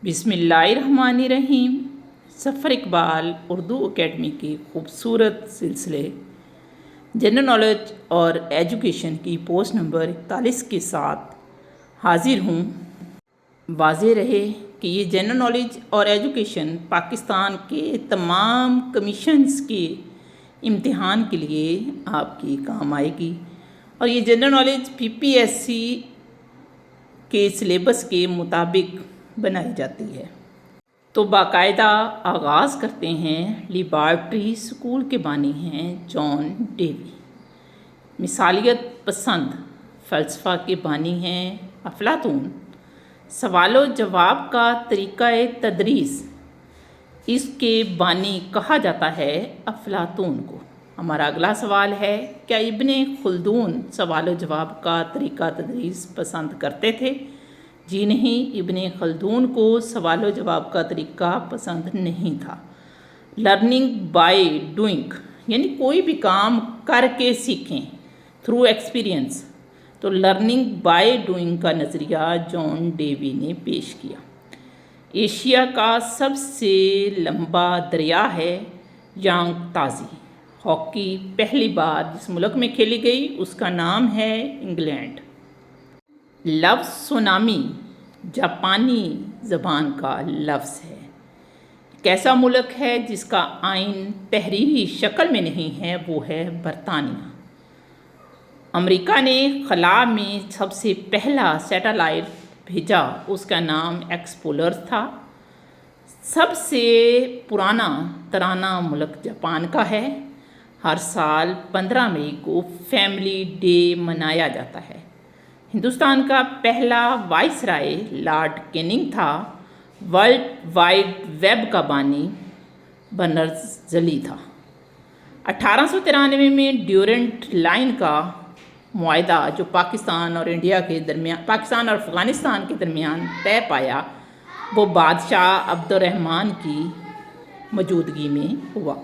بسم اللہ الرحمن الرحیم۔ سفر اقبال اردو اکیڈمی کے خوبصورت سلسلے جنرل نالج اور ایجوکیشن کی پوسٹ نمبر 41 کے ساتھ حاضر ہوں۔ واضح رہے کہ یہ جنرل نالج اور ایجوکیشن پاکستان کے تمام کمیشنز کے امتحان کے لیے آپ کی کام آئے گی، اور یہ جنرل نالج PPSC کے سلیبس کے مطابق بنائی جاتی ہے۔ تو باقاعدہ آغاز کرتے ہیں۔ لیبارٹری اسکول کے بانی ہیں جان ڈیوی۔ مثالیت پسند فلسفہ کے بانی ہیں افلاطون۔ سوال و جواب کا طریقہ تدریس، اس کے بانی کہا جاتا ہے افلاطون کو۔ ہمارا اگلا سوال ہے، کیا ابن خلدون سوال و جواب کا طریقہ تدریس پسند کرتے تھے؟ جی نہیں، ابن خلدون کو سوال و جواب کا طریقہ پسند نہیں تھا۔ لرننگ بائی ڈوئنگ، یعنی کوئی بھی کام کر کے سیکھیں، تھرو ایکسپیرینس۔ تو لرننگ بائی ڈوئنگ کا نظریہ جان ڈیوی نے پیش کیا۔ ایشیا کا سب سے لمبا دریا ہے یانگ تازی۔ ہاکی پہلی بار جس ملک میں کھیلی گئی اس کا نام ہے انگلینڈ۔ لفظ سونامی جاپانی زبان کا لفظ ہے۔ کیسا ملک ہے جس کا آئین تحریری شکل میں نہیں ہے؟ وہ ہے برطانیہ۔ امریکہ نے خلا میں سب سے پہلا سیٹلائٹ بھیجا، اس کا نام ایکسپلورر تھا۔ سب سے پرانا ترانہ ملک جاپان کا ہے۔ ہر سال 15 مئی کو فیملی ڈے منایا جاتا ہے۔ ہندوستان کا پہلا وائسرائے لارڈ کیننگ تھا۔ ورلڈ وائڈ ویب کا بانی برنرز لی تھا۔ 1893 میں ڈیورنٹ لائن کا معاہدہ جو پاکستان اور افغانستان کے درمیان طے پایا، وہ بادشاہ عبد الرحمن کی موجودگی میں ہوا۔